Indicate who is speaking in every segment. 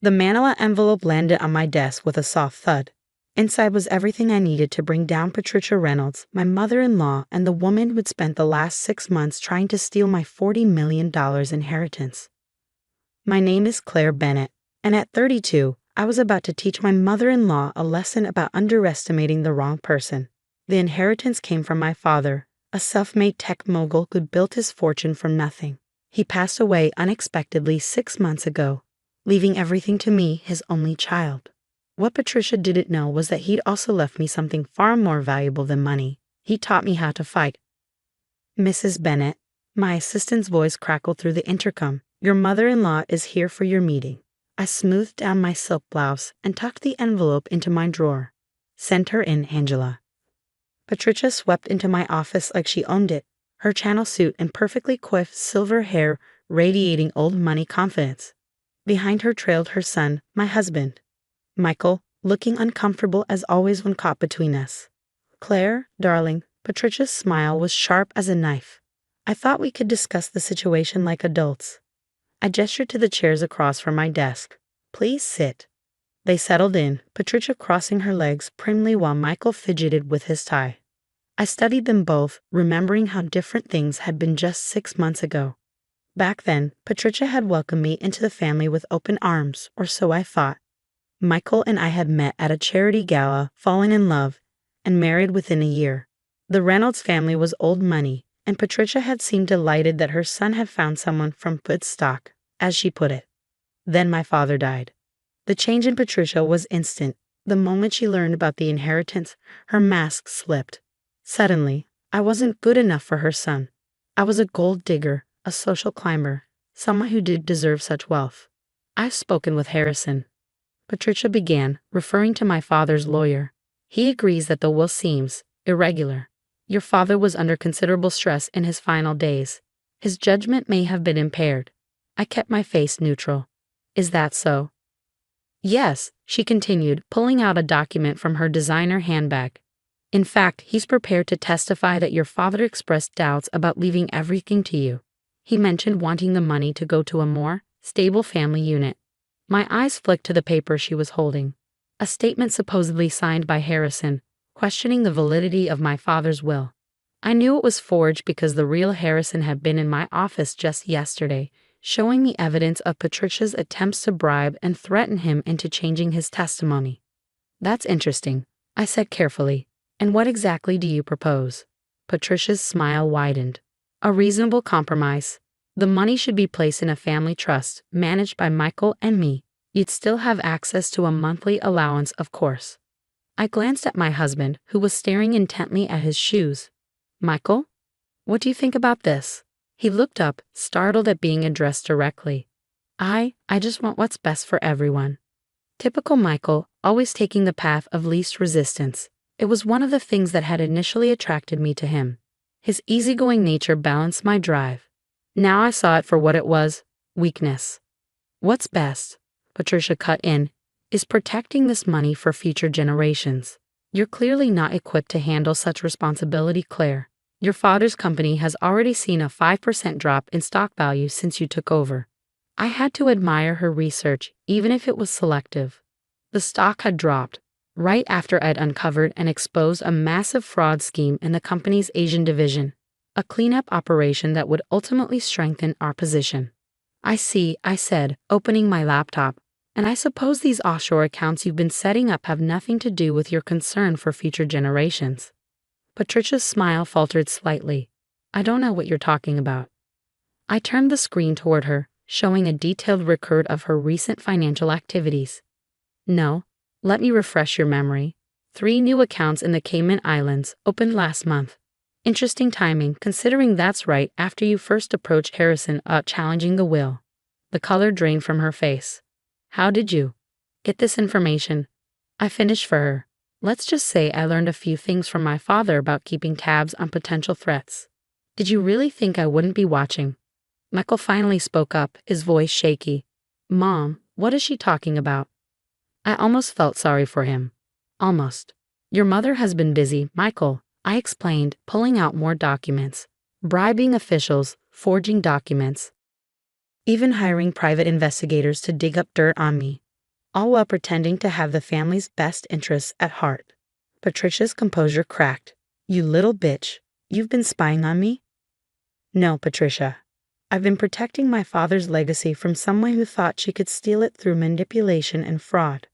Speaker 1: The manila envelope landed on my desk with a soft thud. Inside was everything I needed to bring down Patricia Reynolds, my mother-in-law, and the woman who'd spent the last 6 months trying to steal my $40 million inheritance. My name is Claire Bennett, and at 32, I was about to teach my mother-in-law a lesson about underestimating the wrong person. The inheritance came from my father, a self-made tech mogul who'd built his fortune from nothing. He passed away unexpectedly 6 months ago, leaving everything to me, his only child. What Patricia didn't know was that he'd also left me something far more valuable than money. He taught me how to fight. "Mrs. Bennett," my assistant's voice crackled through the intercom, "your mother-in-law is here for your meeting." I smoothed down my silk blouse and tucked the envelope into my drawer. "Send her in, Angela." Patricia swept into my office like she owned it, her channel suit and perfectly coiffed silver hair radiating old money confidence. Behind her trailed her son, my husband, Michael, looking uncomfortable as always when caught between us. "Claire, darling," Patricia's smile was sharp as a knife. "I thought we could discuss the situation like adults." I gestured to the chairs across from my desk. "Please sit." They settled in, Patricia crossing her legs primly while Michael fidgeted with his tie. I studied them both, remembering how different things had been just 6 months ago. Back then, Patricia had welcomed me into the family with open arms, or so I thought. Michael and I had met at a charity gala, fallen in love, and married within a year. The Reynolds family was old money, and Patricia had seemed delighted that her son had found someone from good stock, as she put it. Then my father died. The change in Patricia was instant. The moment she learned about the inheritance, her mask slipped. Suddenly, I wasn't good enough for her son. I was a gold digger, a social climber, someone who did deserve such wealth. "I've spoken with Harrison," Patricia began, referring to my father's lawyer. "He agrees that the will seems irregular. Your father was under considerable stress in his final days. His judgment may have been impaired." I kept my face neutral. "Is that so?" "Yes," she continued, pulling out a document from her designer handbag. "In fact, he's prepared to testify that your father expressed doubts about leaving everything to you. He mentioned wanting the money to go to a more stable family unit." My eyes flicked to the paper she was holding. A statement supposedly signed by Harrison, questioning the validity of my father's will. I knew it was forged because the real Harrison had been in my office just yesterday, showing me evidence of Patricia's attempts to bribe and threaten him into changing his testimony. "That's interesting," I said carefully. "And what exactly do you propose?" Patricia's smile widened. "A reasonable compromise. The money should be placed in a family trust, managed by Michael and me. You'd still have access to a monthly allowance, of course." I glanced at my husband, who was staring intently at his shoes. "Michael, what do you think about this?" He looked up, startled at being addressed directly. I just want what's best for everyone." Typical Michael, always taking the path of least resistance. It was one of the things that had initially attracted me to him. His easygoing nature balanced my drive. Now I saw it for what it was, weakness. "What's best," Patricia cut in, "is protecting this money for future generations. You're clearly not equipped to handle such responsibility, Claire. Your father's company has already seen a 5% drop in stock value since you took over." I had to admire her research, even if it was selective. The stock had dropped right after I'd uncovered and exposed a massive fraud scheme in the company's Asian division, a cleanup operation that would ultimately strengthen our position. "I see," I said, opening my laptop. "And I suppose these offshore accounts you've been setting up have nothing to do with your concern for future generations." Patricia's smile faltered slightly. "I don't know what you're talking about." I turned the screen toward her, showing a detailed record of her recent financial activities. "No, let me refresh your memory. 3 new accounts in the Cayman Islands opened last month. Interesting timing, considering that's right after you first approached Harrison challenging the will." The color drained from her face. "How did you get this information?" I finished for her. "Let's just say I learned a few things from my father about keeping tabs on potential threats." "Did you really think I wouldn't be watching?" Michael finally spoke up, his voice shaky. "Mom, what is she talking about?" I almost felt sorry for him. Almost. "Your mother has been busy, Michael," I explained, pulling out more documents. "Bribing officials, forging documents, even hiring private investigators to dig up dirt on me. all while pretending to have the family's best interests at heart. Patricia's composure cracked. You little bitch, you've been spying on me? No, Patricia. I've been protecting my father's legacy from someone who thought she could steal it through manipulation and fraud.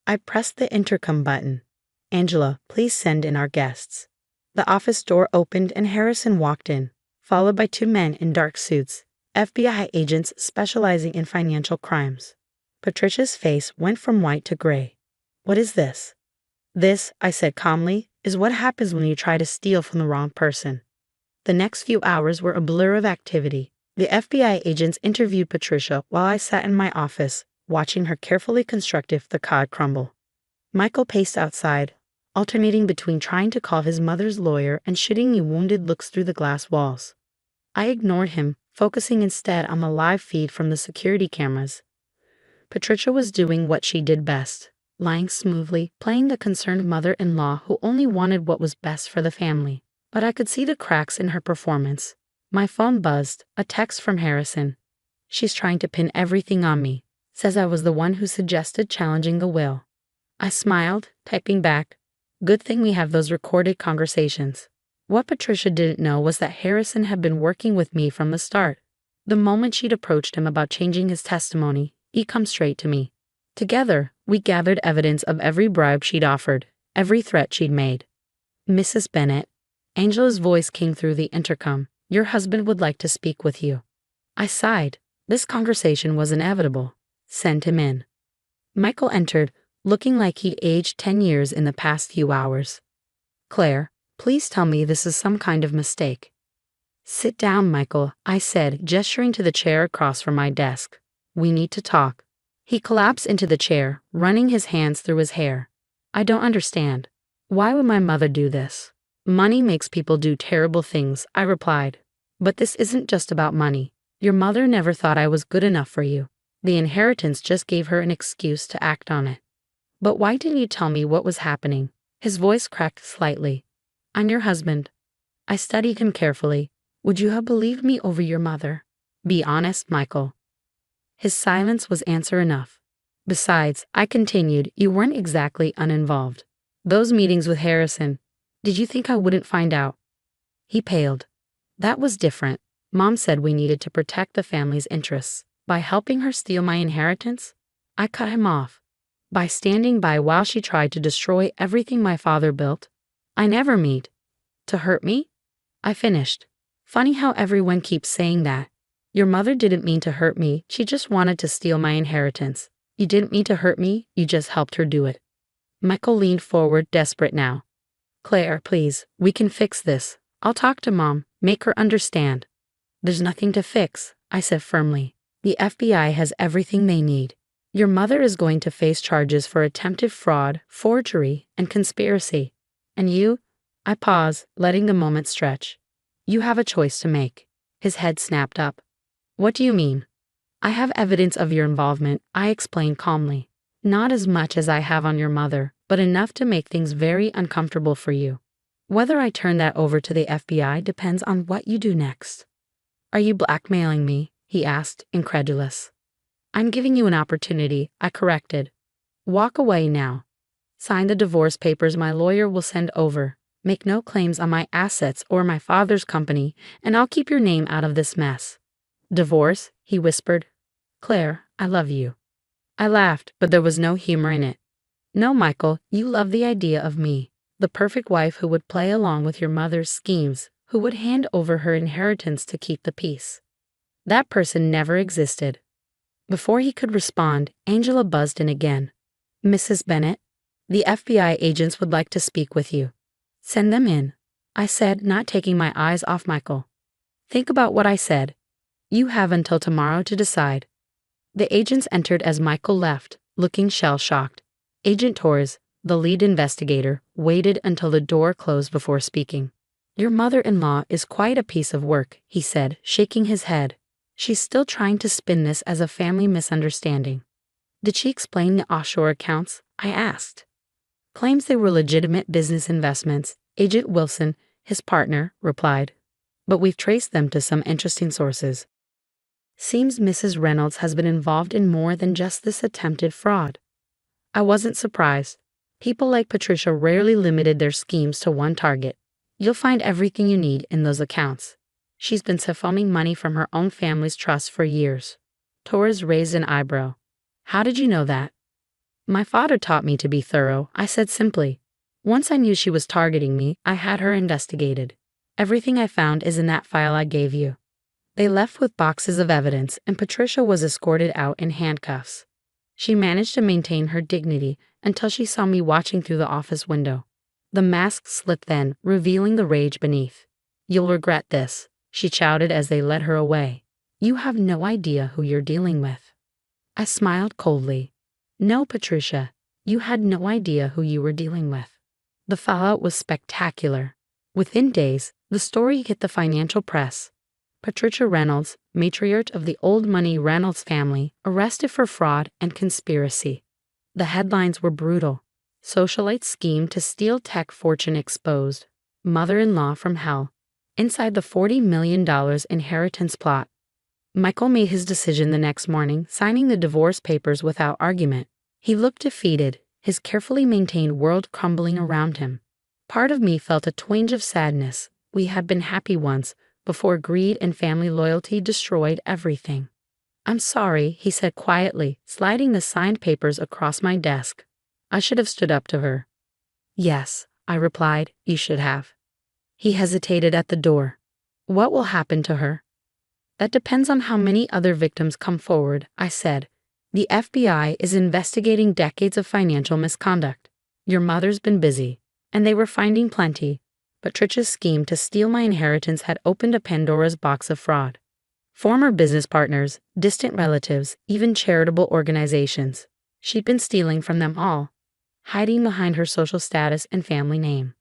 Speaker 1: I pressed the intercom button. Angela, please send in our guests. The office door opened and Harrison walked in, followed by two men in dark suits, FBI agents specializing in financial crimes. Patricia's face went from white to gray. What is this? This, I said calmly, is what happens when you try to steal from the wrong person. The next few hours were a blur of activity. The FBI agents interviewed Patricia while I sat in my office, watching her carefully construct the facade crumble. Michael paced outside, alternating between trying to call his mother's lawyer and shooting me wounded looks through the glass walls. I ignored him, focusing instead on the live feed from the security cameras. Patricia was doing what she did best, lying smoothly, playing the concerned mother-in-law who only wanted what was best for the family. But I could see the cracks in her performance. My phone buzzed, a text from Harrison. She's trying to pin everything on me. Says I was the one who suggested challenging the will. I smiled, typing back, good thing we have those recorded conversations. What Patricia didn't know was that Harrison had been working with me from the start. The moment she'd approached him about changing his testimony, he'd come straight to me. Together, we gathered evidence of every bribe she'd offered, every threat she'd made. Mrs. Bennett, Angela's voice came through the intercom. Your husband would like to speak with you. I sighed. This conversation was inevitable. Send him in. Michael entered, looking like he'd aged 10 years in the past few hours. Claire, please tell me this is some kind of mistake. Sit down, Michael, I said, gesturing to the chair across from my desk. We need to talk. He collapsed into the chair, running his hands through his hair. I don't understand. Why would my mother do this? Money makes people do terrible things, I replied. But this isn't just about money. Your mother never thought I was good enough for you. The inheritance just gave her an excuse to act on it. But why didn't you tell me what was happening? His voice cracked slightly. I'm your husband. I studied him carefully. Would you have believed me over your mother? Be honest, Michael. His silence was answer enough. Besides, I continued, you weren't exactly uninvolved. Those meetings with Harrison, did you think I wouldn't find out? He paled. That was different. Mom said we needed to protect the family's interests. By helping her steal my inheritance, I cut him off. By standing by while she tried to destroy everything my father built, I never meant to hurt me. I finished. Funny how everyone keeps saying that. Your mother didn't mean to hurt me, she just wanted to steal my inheritance. You didn't mean to hurt me, you just helped her do it. Michael leaned forward, desperate now. Claire, please, we can fix this. I'll talk to Mom, make her understand. There's nothing to fix, I said firmly. The FBI has everything they need. Your mother is going to face charges for attempted fraud, forgery, and conspiracy. And you? I paused, letting the moment stretch. You have a choice to make. His head snapped up. What do you mean? I have evidence of your involvement, I explained calmly. Not as much as I have on your mother, but enough to make things very uncomfortable for you. Whether I turn that over to the FBI depends on what you do next. Are you blackmailing me? He asked, incredulous. I'm giving you an opportunity, I corrected. Walk away now. Sign the divorce papers my lawyer will send over. Make no claims on my assets or my father's company, and I'll keep your name out of this mess. Divorce? He whispered. Claire, I love you. I laughed, but there was no humor in it. No, Michael, you love the idea of me, the perfect wife who would play along with your mother's schemes, who would hand over her inheritance to keep the peace. That person never existed. Before he could respond, Angela buzzed in again. Mrs. Bennett, the FBI agents would like to speak with you. Send them in, I said, not taking my eyes off Michael. Think about what I said. You have until tomorrow to decide. The agents entered as Michael left, looking shell-shocked. Agent Torres, the lead investigator, waited until the door closed before speaking. Your mother-in-law is quite a piece of work, he said, shaking his head. She's still trying to spin this as a family misunderstanding. Did she explain the offshore accounts? I asked. Claims they were legitimate business investments, Agent Wilson, his partner, replied. But we've traced them to some interesting sources. Seems Mrs. Reynolds has been involved in more than just this attempted fraud. I wasn't surprised. People like Patricia rarely limited their schemes to one target. You'll find everything you need in those accounts. She's been siphoning money from her own family's trust for years. Torres raised an eyebrow. How did you know that? My father taught me to be thorough, I said simply. Once I knew she was targeting me, I had her investigated. Everything I found is in that file I gave you. They left with boxes of evidence, and Patricia was escorted out in handcuffs. She managed to maintain her dignity until she saw me watching through the office window. The mask slipped then, revealing the rage beneath. You'll regret this, she shouted as they led her away. You have no idea who you're dealing with. I smiled coldly. No, Patricia, you had no idea who you were dealing with. The fallout was spectacular. Within days, the story hit the financial press. Patricia Reynolds, matriarch of the old money Reynolds family, arrested for fraud and conspiracy. The headlines were brutal. Socialite scheme to steal tech fortune exposed. Mother-in-law from hell. Inside the $40 million inheritance plot. Michael made his decision the next morning, signing the divorce papers without argument. He looked defeated, his carefully maintained world crumbling around him. Part of me felt a twinge of sadness. We had been happy once, before greed and family loyalty destroyed everything. I'm sorry, he said quietly, sliding the signed papers across my desk. I should have stood up to her. Yes, I replied, you should have. He hesitated at the door. What will happen to her? That depends on how many other victims come forward, I said. The FBI is investigating decades of financial misconduct. Your mother's been busy, and they were finding plenty. Patricia's scheme to steal my inheritance had opened a Pandora's box of fraud. Former business partners, distant relatives, even charitable organizations. She'd been stealing from them all, hiding behind her social status and family name.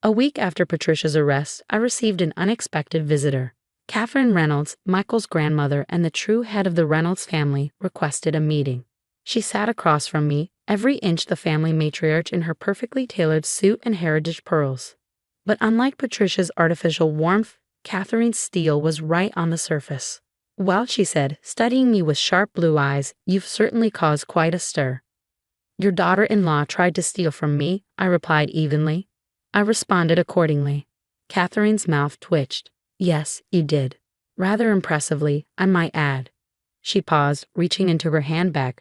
Speaker 1: A week after Patricia's arrest, I received an unexpected visitor. Catherine Reynolds, Michael's grandmother and the true head of the Reynolds family, requested a meeting. She sat across from me, every inch the family matriarch in her perfectly tailored suit and heritage pearls. But unlike Patricia's artificial warmth, Catherine's steel was right on the surface. Well, she said, studying me with sharp blue eyes, you've certainly caused quite a stir. Your daughter-in-law tried to steal from me, I replied evenly. I responded accordingly. Catherine's mouth twitched. Yes, you did. Rather impressively, I might add. She paused, reaching into her handbag.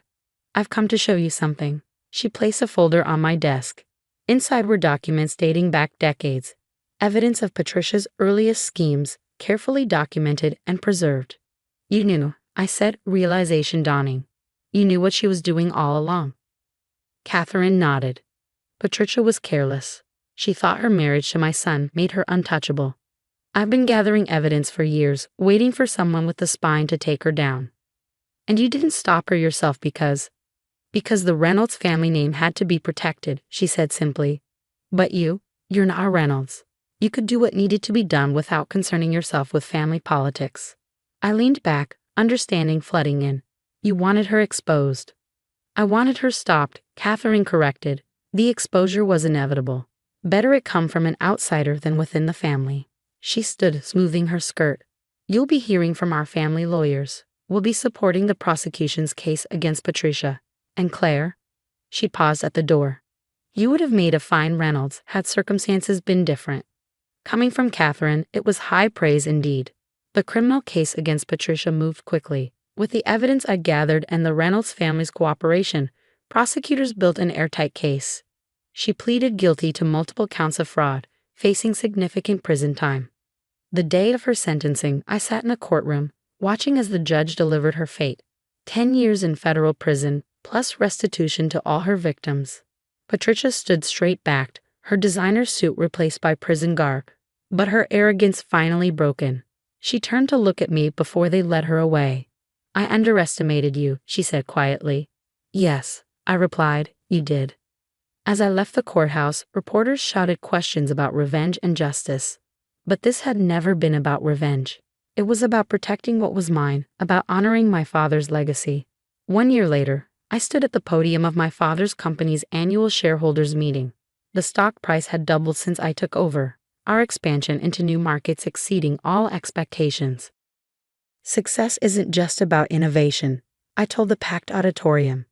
Speaker 1: I've come to show you something. She placed a folder on my desk. Inside were documents dating back decades. Evidence of Patricia's earliest schemes, carefully documented and preserved. You knew, I said, realization dawning. You knew what she was doing all along. Catherine nodded. Patricia was careless. She thought her marriage to my son made her untouchable. I've been gathering evidence for years, waiting for someone with the spine to take her down. And you didn't stop her yourself because the Reynolds family name had to be protected, she said simply. But you're not a Reynolds. You could do what needed to be done without concerning yourself with family politics. I leaned back, understanding flooding in. You wanted her exposed. I wanted her stopped, Catherine corrected. The exposure was inevitable. Better it come from an outsider than within the family. She stood, smoothing her skirt. You'll be hearing from our family lawyers. We'll be supporting the prosecution's case against Patricia. And Claire? She paused at the door. You would have made a fine Reynolds had circumstances been different. Coming from Catherine, it was high praise indeed. The criminal case against Patricia moved quickly. With the evidence I gathered and the Reynolds family's cooperation, prosecutors built an airtight case. She pleaded guilty to multiple counts of fraud, facing significant prison time. The day of her sentencing, I sat in a courtroom, watching as the judge delivered her fate. 10 years in federal prison, plus restitution to all her victims. Patricia stood straight-backed, her designer suit replaced by prison garb, but her arrogance finally broken. She turned to look at me before they led her away. I underestimated you, she said quietly. Yes, I replied, you did. As I left the courthouse, reporters shouted questions about revenge and justice. But this had never been about revenge. It was about protecting what was mine, about honoring my father's legacy. 1 year later, I stood at the podium of my father's company's annual shareholders meeting. The stock price had doubled since I took over, our expansion into new markets exceeding all expectations. Success isn't just about innovation, I told the packed auditorium.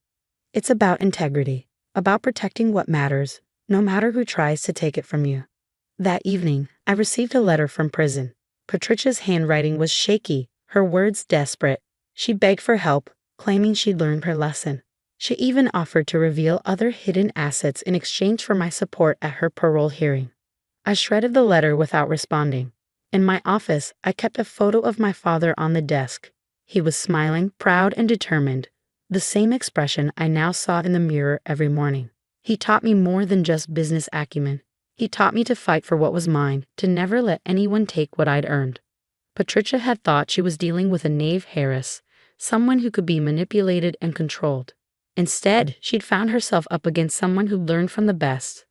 Speaker 1: It's about integrity. about protecting what matters, no matter who tries to take it from you. That evening, I received a letter from prison. Patricia's handwriting was shaky, her words desperate. She begged for help, claiming she'd learned her lesson. She even offered to reveal other hidden assets in exchange for my support at her parole hearing. I shredded the letter without responding. In my office, I kept a photo of my father on the desk. He was smiling, proud and determined, the same expression I now saw in the mirror every morning. He taught me more than just business acumen. He taught me to fight for what was mine, to never let anyone take what I'd earned. Patricia had thought she was dealing with a knave Harris, someone who could be manipulated and controlled. Instead, she'd found herself up against someone who learned from the best.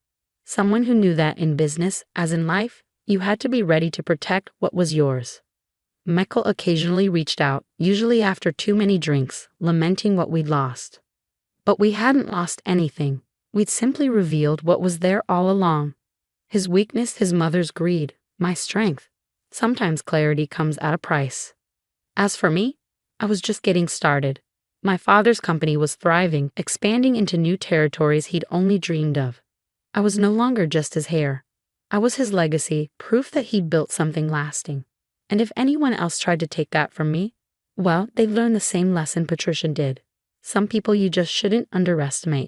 Speaker 1: Someone who knew that in business, as in life, you had to be ready to protect what was yours. Michael occasionally reached out, usually after too many drinks, lamenting what we'd lost. But we hadn't lost anything. We'd simply revealed what was there all along. His weakness, his mother's greed, my strength. Sometimes clarity comes at a price. As for me, I was just getting started. My father's company was thriving, expanding into new territories he'd only dreamed of. I was no longer just his heir. I was his legacy, proof that he'd built something lasting. And if anyone else tried to take that from me, well, they'd learn the same lesson Patricia did. Some people you just shouldn't underestimate.